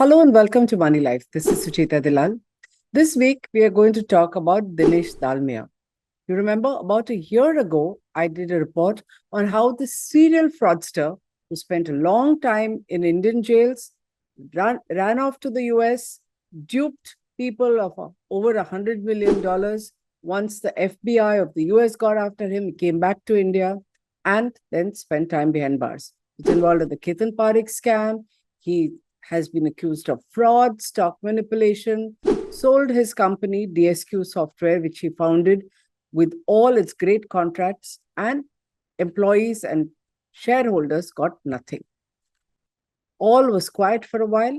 Hello and welcome to Moneylife. This is Sucheta Dalal. This week, we are going to talk about Dinesh Dalmia. You remember about a year ago, I did a report on how the serial fraudster who spent a long time in Indian jails, ran off to the US, duped people of over $100 million. Once the FBI of the US got after him, he came back to India and then spent time behind bars. It's involved in the Ketan Parekh scam. He has been accused of fraud, stock manipulation, sold his company, DSQ Software, which he founded with all its great contracts, and employees and shareholders got nothing. All was quiet for a while,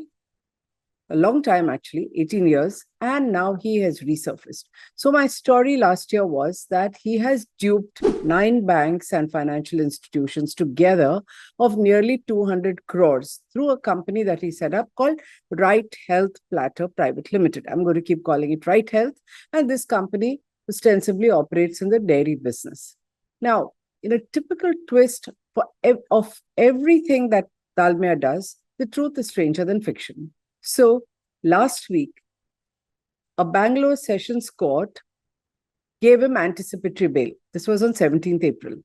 a long time actually, 18 years, and now he has resurfaced. So my story last year was that he has duped 9 banks and financial institutions together of nearly 200 crores through a company that he set up called Right Health Platter Private Limited. I'm going to keep calling it Right Health, and this company ostensibly operates in the dairy business. Now, in a typical twist of everything that Dalmia does, the truth is stranger than fiction. So last week, a Bangalore Sessions Court gave him anticipatory bail. This was on 17th April.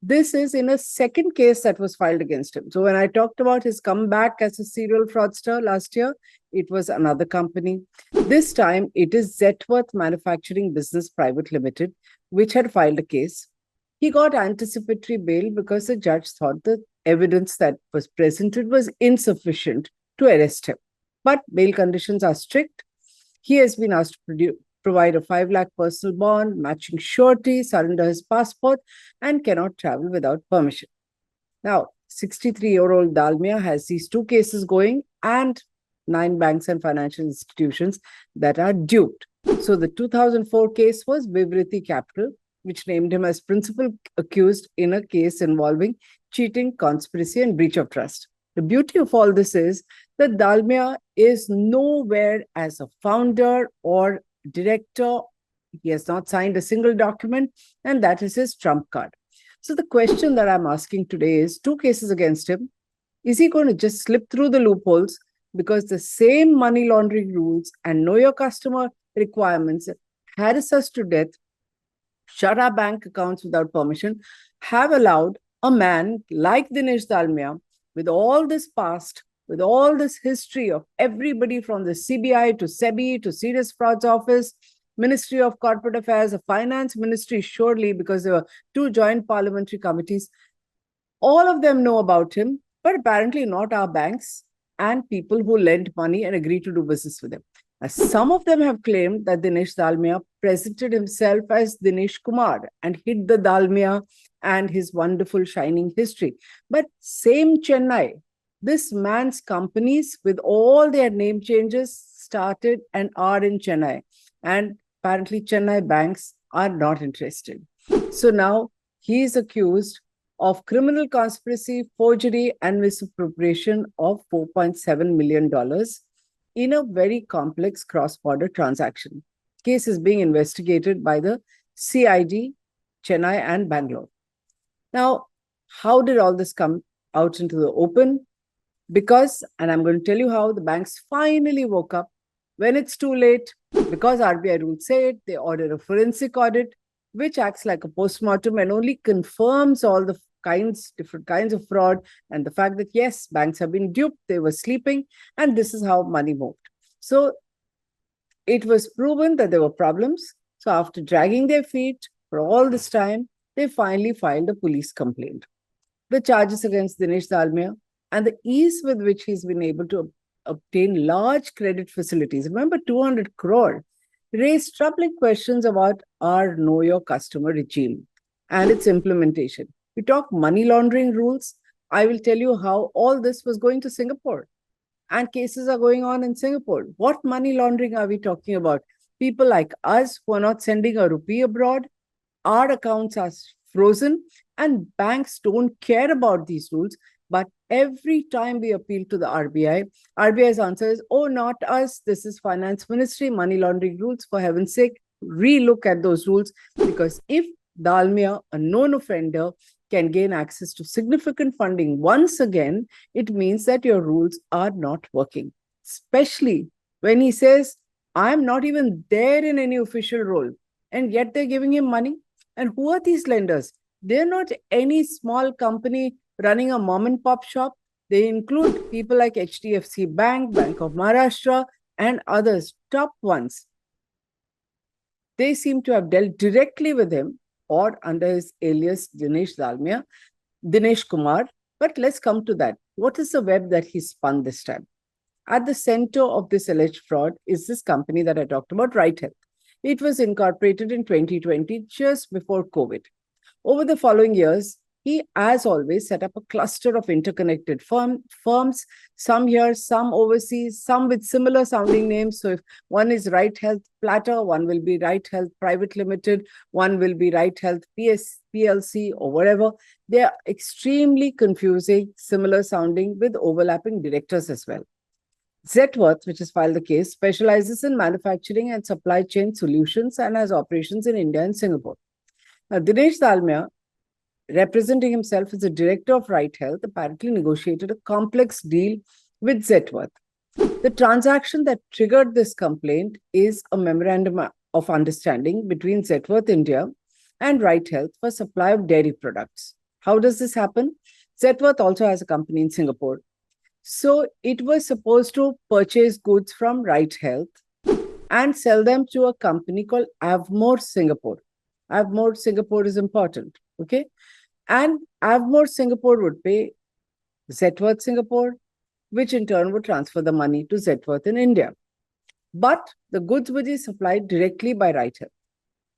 This is in a second case that was filed against him. So when I talked about his comeback as a serial fraudster last year, it was another company. This time, it is Zetworth Manufacturing Business Private Limited, which had filed a case. He got anticipatory bail because the judge thought the evidence that was presented was insufficient to arrest him. But bail conditions are strict. He has been asked to provide a 5 lakh personal bond, matching surety, surrender his passport, and cannot travel without permission. Now, 63-year-old Dalmia has these 2 cases going and 9 banks and financial institutions that are duped. So the 2004 case was Vivriti Capital, which named him as principal accused in a case involving cheating, conspiracy, and breach of trust. The beauty of all this is that Dalmia is nowhere as a founder or director. He has not signed a single document, and that is his trump card. So the question that I'm asking today is 2 cases against him. Is he going to just slip through the loopholes because the same money laundering rules and know your customer requirements harass us to death, shut our bank accounts without permission, have allowed a man like Dinesh Dalmia, with all this past, with all this history of everybody from the CBI to SEBI to Serious Frauds Office, Ministry of Corporate Affairs, the Finance Ministry, surely, because there were 2 joint parliamentary committees. All of them know about him, but apparently not our banks and people who lend money and agree to do business with him. Some of them have claimed that Dinesh Dalmia presented himself as Dinesh Kumar and hid the Dalmia and his wonderful shining history. But same Chennai, this man's companies with all their name changes started and are in Chennai. And apparently Chennai banks are not interested. So now he is accused of criminal conspiracy, forgery, and misappropriation of $4.7 million in a very complex cross-border transaction. Case is being investigated by the CID, Chennai and Bangalore. Now, how did all this come out into the open? Because, and I'm going to tell you how, the banks finally woke up when it's too late. Because RBI rules say it, they order a forensic audit, which acts like a postmortem and only confirms all the different kinds of fraud, and the fact that, yes, banks have been duped, they were sleeping, and this is how money moved. So it was proven that there were problems. So after dragging their feet for all this time, they finally filed a police complaint. The charges against Dinesh Dalmia and the ease with which he's been able to obtain large credit facilities, remember 200 crore, raised troubling questions about our know your customer regime and its implementation. We talk money laundering rules. I will tell you how all this was going to Singapore. And cases are going on in Singapore. What money laundering are we talking about? People like us who are not sending a rupee abroad, our accounts are frozen, and banks don't care about these rules. But every time we appeal to the RBI, RBI's answer is, oh, not us. This is Finance Ministry, money laundering rules. For heaven's sake, relook at those rules. Because if Dalmia, a known offender, can gain access to significant funding once again, it means that your rules are not working. especially when he says, I'm not even there in any official role, and yet they're giving him money. And who are these lenders? They're not any small company running a mom and pop shop. They include people like HDFC Bank, Bank of Maharashtra, and others, top ones. They seem to have dealt directly with him or under his alias Dinesh Dalmia, Dinesh Kumar. But let's come to that. What is the web that he spun this time? At the center of this alleged fraud is this company that I talked about, Right Health. It was incorporated in 2020, just before COVID. Over the following years, he, as always, set up a cluster of interconnected firms, some here, some overseas, some with similar sounding names. So if one is Right Health Platter, one will be Right Health Private Limited, one will be Right Health PLC or whatever. They are extremely confusing, similar sounding with overlapping directors as well. Zetworth, which has filed the case, specializes in manufacturing and supply chain solutions and has operations in India and Singapore. Now, Dinesh Dalmia, representing himself as a director of Right Health, apparently negotiated a complex deal with Zetworth. The transaction that triggered this complaint is a memorandum of understanding between Zetworth India and Right Health for supply of dairy products. How does this happen? Zetworth also has a company in Singapore. So it was supposed to purchase goods from Right Health and sell them to a company called Avmore Singapore. Avmore Singapore is important, okay? And Avmore Singapore would pay Zetworth Singapore, which in turn would transfer the money to Zetworth in India. But the goods would be supplied directly by Right Health.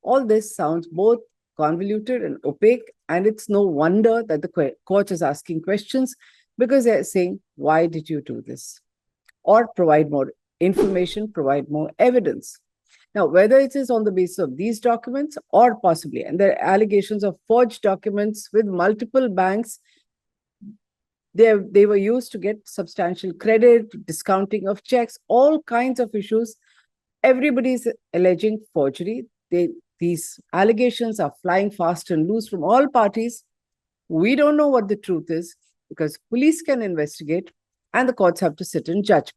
All this sounds both convoluted and opaque, and it's no wonder that the court is asking questions, because they're saying, why did you do this? Or provide more information, provide more evidence. Now, whether it is on the basis of these documents or possibly, and there are allegations of forged documents with multiple banks, they were used to get substantial credit, discounting of checks, all kinds of issues. Everybody's alleging forgery. These allegations are flying fast and loose from all parties. We don't know what the truth is, because police can investigate and the courts have to sit in judgment.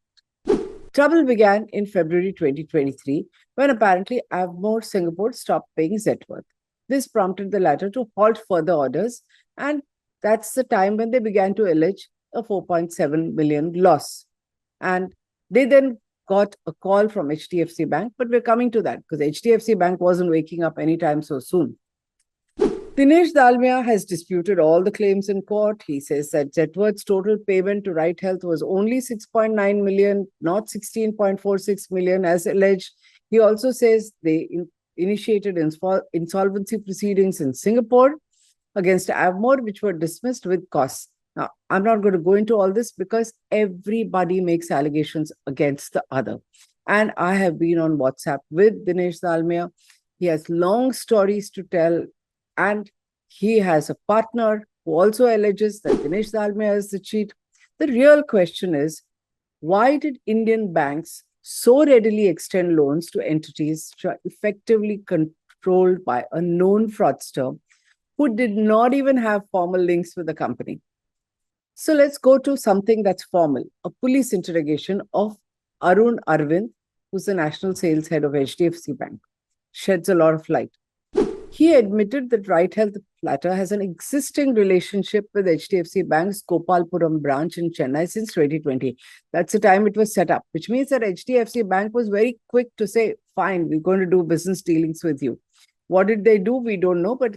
Trouble began in February 2023 when apparently Avmore Singapore stopped paying Zetworth. This prompted the latter to halt further orders, and that's the time when they began to allege a 4.7 million loss. And they then got a call from HDFC Bank, but we're coming to that because HDFC Bank wasn't waking up anytime so soon. Dinesh Dalmia has disputed all the claims in court. He says that Zetworth's total payment to Right Health was only 6.9 million, not 16.46 million as alleged. He also says they initiated insolvency proceedings in Singapore against Avmore, which were dismissed with costs. Now, I'm not going to go into all this because everybody makes allegations against the other. And I have been on WhatsApp with Dinesh Dalmia. He has long stories to tell. And he has a partner who also alleges that Dinesh Dalmia is the cheat. The real question is, why did Indian banks so readily extend loans to entities which are effectively controlled by a known fraudster who did not even have formal links with the company? So let's go to something that's formal, a police interrogation of Arun Arvind, who's the national sales head of HDFC Bank. Sheds a lot of light. He admitted that Right Health Platter has an existing relationship with HDFC Bank's Gopalpuram branch in Chennai since 2020. That's the time it was set up, which means that HDFC Bank was very quick to say, fine, we're going to do business dealings with you. What did they do? We don't know, but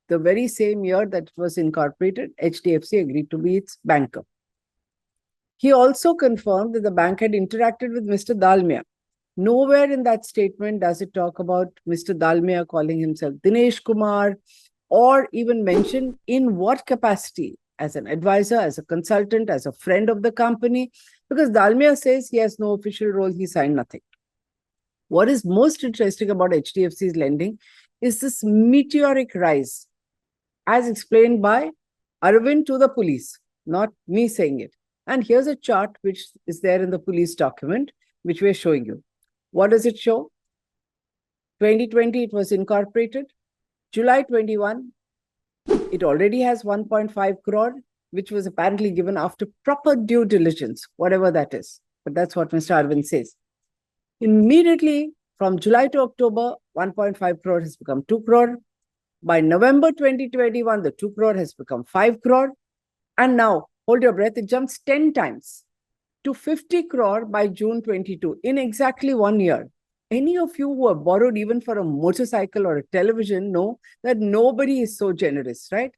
the very same year that it was incorporated, HDFC agreed to be its banker. He also confirmed that the bank had interacted with Mr. Dalmia. Nowhere in that statement does it talk about Mr. Dalmia calling himself Dinesh Kumar, or even mention in what capacity, as an advisor, as a consultant, as a friend of the company, because Dalmia says he has no official role, he signed nothing. What is most interesting about HDFC's lending is this meteoric rise, as explained by Arvind to the police, not me saying it. And here's a chart which is there in the police document, which we're showing you. What does it show? 2020, it was incorporated. July 21, it already has 1.5 crore, which was apparently given after proper due diligence, whatever that is. but that's what Mr. Arvind says. Immediately from July to October, 1.5 crore has become 2 crore. By November 2021, the 2 crore has become 5 crore. And now, hold your breath, it jumps 10 times to 50 crore by June 22 in exactly 1 year. Any of you who have borrowed even for a motorcycle or a television know that nobody is so generous, right?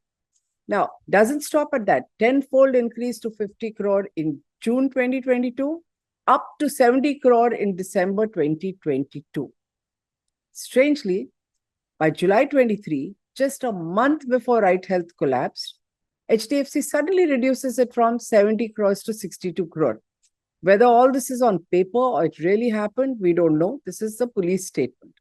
Now, doesn't stop at that. Tenfold increase to 50 crore in June 2022, up to 70 crore in December 2022. Strangely, by July 23, just a month before Right Health collapsed, HDFC suddenly reduces it from 70 crores to 62 crore. Whether all this is on paper or it really happened, we don't know. This is the police statement.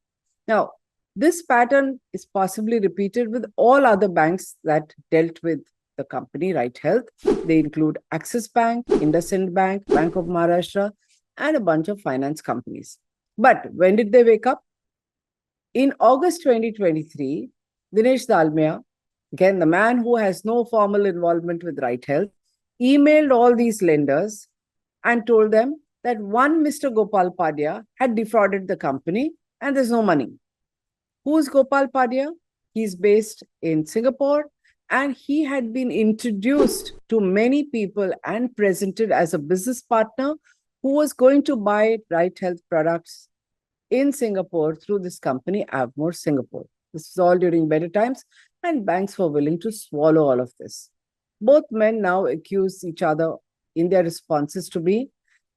Now, this pattern is possibly repeated with all other banks that dealt with the company, Right Health. They include Axis Bank, IndusInd Bank, Bank of Maharashtra, and a bunch of finance companies. But when did they wake up? In August 2023, Dinesh Dalmia, again, the man who has no formal involvement with Right Health, emailed all these lenders and told them that one Mr. Gopal Padya had defrauded the company and there's no money. Who's Gopal Padya? He's based in Singapore and he had been introduced to many people and presented as a business partner who was going to buy Right Health products in Singapore through this company, Avmore Singapore. This is all during better times and banks were willing to swallow all of this. Both men now accuse each other in their responses to me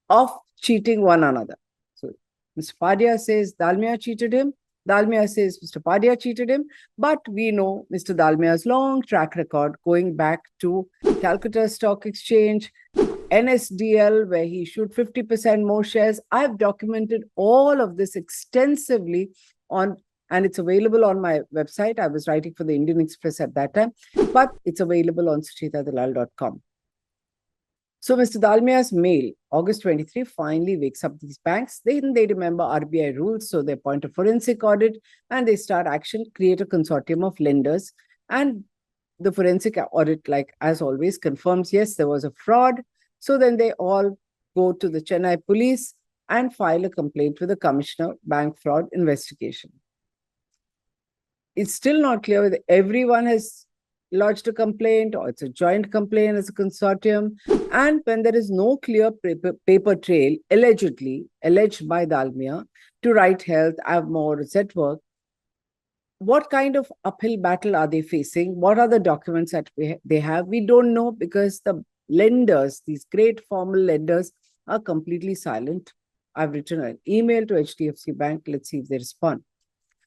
of cheating one another. So Mr. Padya says Dalmia cheated him. Dalmia says Mr. Padya cheated him. But we know Mr. Dalmia's long track record going back to Calcutta Stock Exchange, NSDL, where he issued 50% more shares. I've documented all of this extensively and it's available on my website. I was writing for the Indian Express at that time, but it's available on suchetadalal.com. So Mr. Dalmia's mail, August 23, finally wakes up these banks. Then they remember RBI rules, so they appoint a forensic audit and they start action, create a consortium of lenders. And the forensic audit, like as always, confirms, yes, there was a fraud. So then they all go to the Chennai police and file a complaint with the Commissioner, Bank Fraud Investigation. It's still not clear whether everyone has lodged a complaint or it's a joint complaint as a consortium. And when there is no clear paper trail, alleged by Dalmia, to Right Health, Avmore, etc., what kind of uphill battle are they facing? What are the documents that they have? We don't know because the lenders, these great formal lenders, are completely silent. I've written an email to HDFC Bank. Let's see if they respond.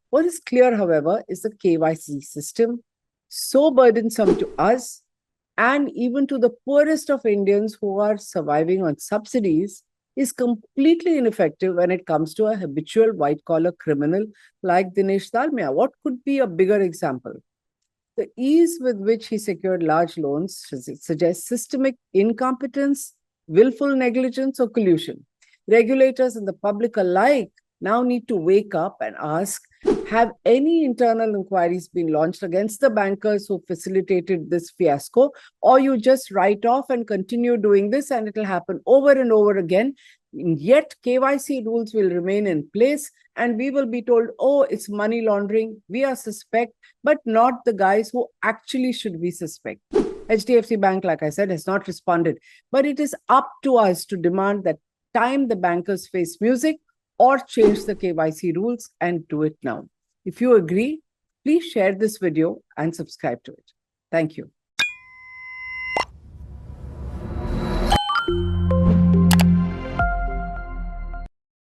What is clear, however, is the KYC system, so burdensome to us and even to the poorest of Indians who are surviving on subsidies, is completely ineffective when it comes to a habitual white-collar criminal like Dinesh Dalmia. What could be a bigger example? The ease with which he secured large loans suggests systemic incompetence, willful negligence, or collusion. Regulators and the public alike now need to wake up and ask, have any internal inquiries been launched against the bankers who facilitated this fiasco, or you just write off and continue doing this and it will happen over and over again? Yet KYC rules will remain in place and we will be told, oh, it's money laundering, we are suspect, but not the guys who actually should be suspect. HDFC Bank, like I said, has not responded, but it is up to us to demand that time the bankers face music or change the KYC rules, and do it now. If you agree, please share this video and subscribe to it. Thank you.